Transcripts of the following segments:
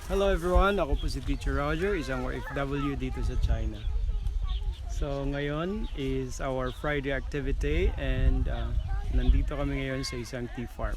Hello everyone, ako po si Teacher Roger, isang OFW dito sa China. So ngayon is our Friday activity and nandito kami ngayon sa isang tea farm.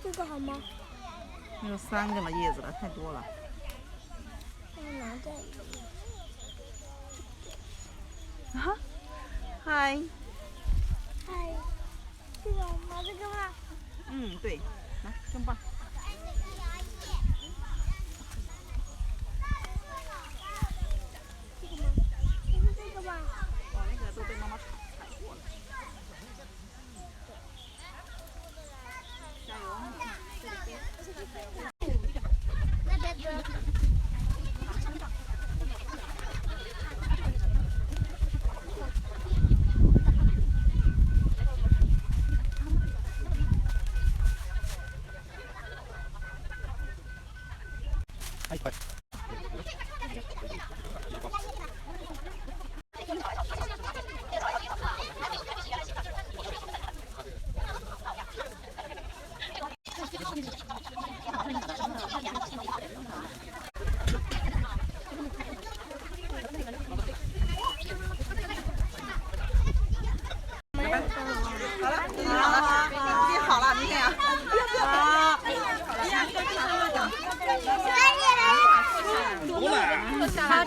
这个好吗？有3个呢，叶子了，太多了。拿着。啊，嗨。嗨，这个拿这个吗？对，来，真棒。这个吗？就是这个吧。哦，那个都被妈妈踩过了。加油！那边的。Hi, bye. 好了，你看呀。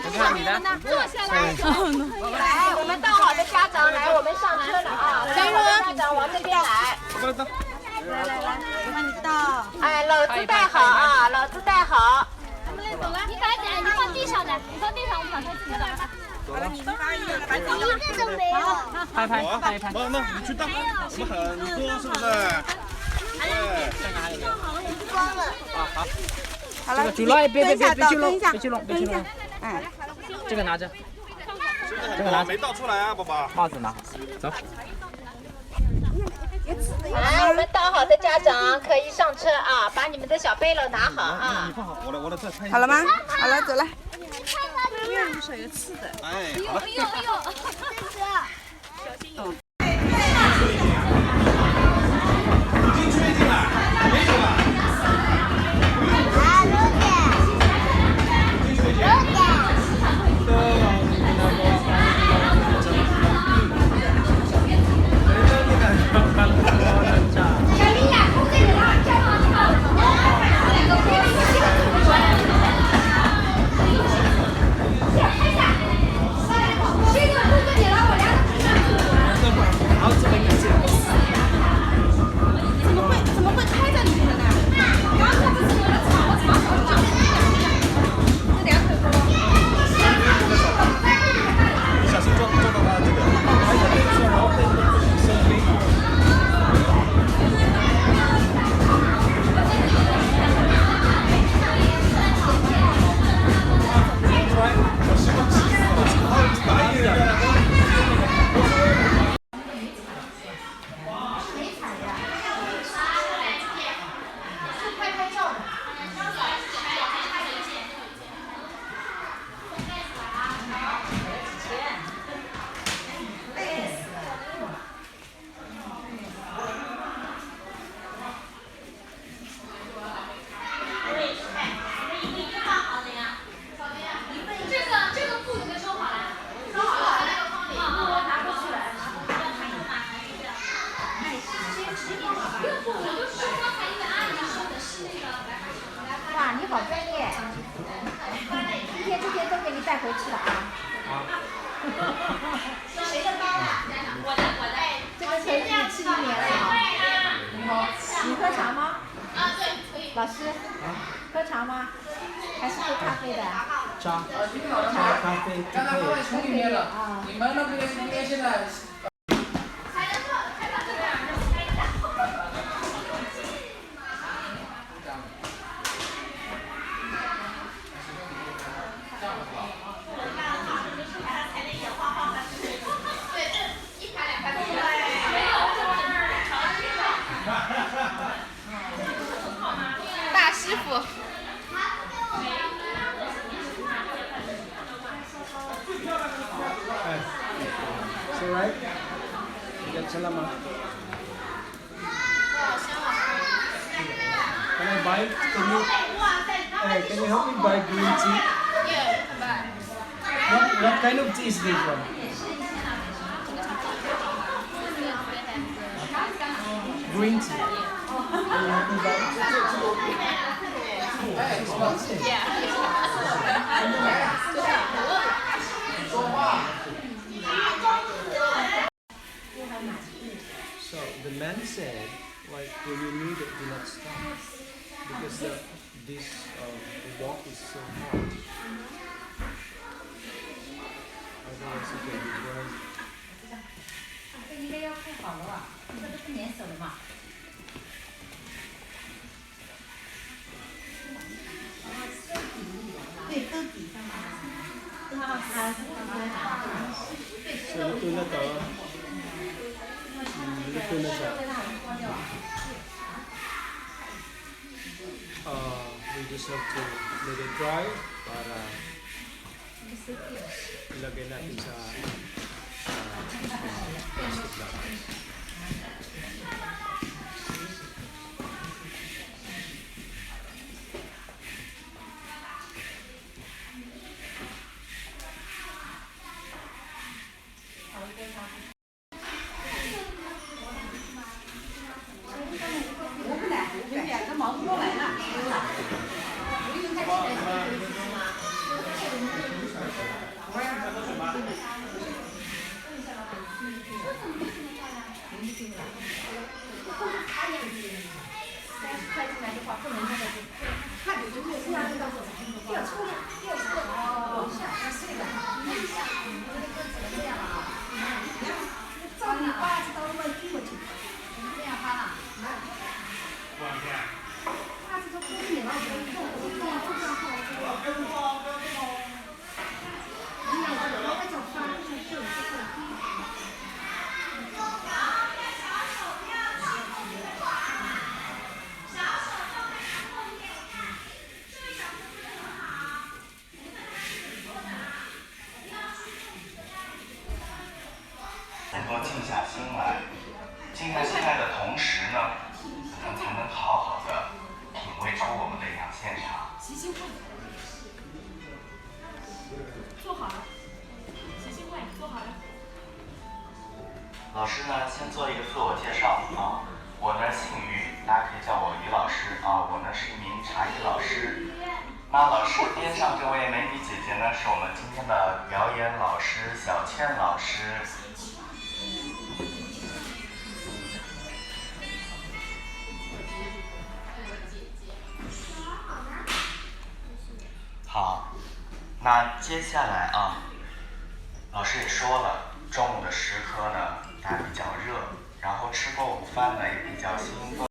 看你的。坐下来。来，我们到好的家长来，我们上车了啊！来，家长往这边来。帮你倒。哎，老子带好啊，老子带好。走了，你快点，你放地上的，你放地上，我们小车自己走。好了，你发一个，来，一个都没有。拍拍拍一拍。那你去倒，我们很多是不是？对。光了。好。好了，主要别去弄，蹲别去弄，别去弄。哎，这个拿着，这个没倒出来啊，宝宝。帽子拿好，走。来，我们到好的家长可以上车啊，把你们的小背篓拿好啊。你放好，我来再拍一下。好了吗？好了，走了。哎，好了。已经吹进来，没有了。哇，你好专业！今天这些都给你带回去了啊。是谁的包啊？我的。这个成绩71年了啊。你喝茶吗？啊，对，可以。老师，喝茶吗？还是喝咖啡的？茶，咖啡刚才放在ถุ里面了，你们那边应该现在。Isa lang ah. Can I buy? Can you help me buy green tea? What kind of tea is this one? Green tea. Can you help me buy? So the man said, like when you need it, do not stop because the walk is so hard. Otherwise, you can be burned. 这应该要配好了吧？这都是粘手的嘛。对，都底上嘛。So luto na to. Luto na siya. We just have to let it dry para ilagay natin sa plastic bag.能够静下心来，静下心来的同时呢，可能才能好好的品味出我们的一场现场。习新会，做好了。习新会做好了。老师呢，先做一个自我介绍啊。我呢姓于，大家可以叫我于老师啊。我呢是一名茶艺老师。那老师边上这位美女姐姐呢，是我们今天的表演老师小倩老师。好，那接下来啊，老师也说了，中午的时刻呢，大家比较热，然后吃过午饭呢也比较兴奋。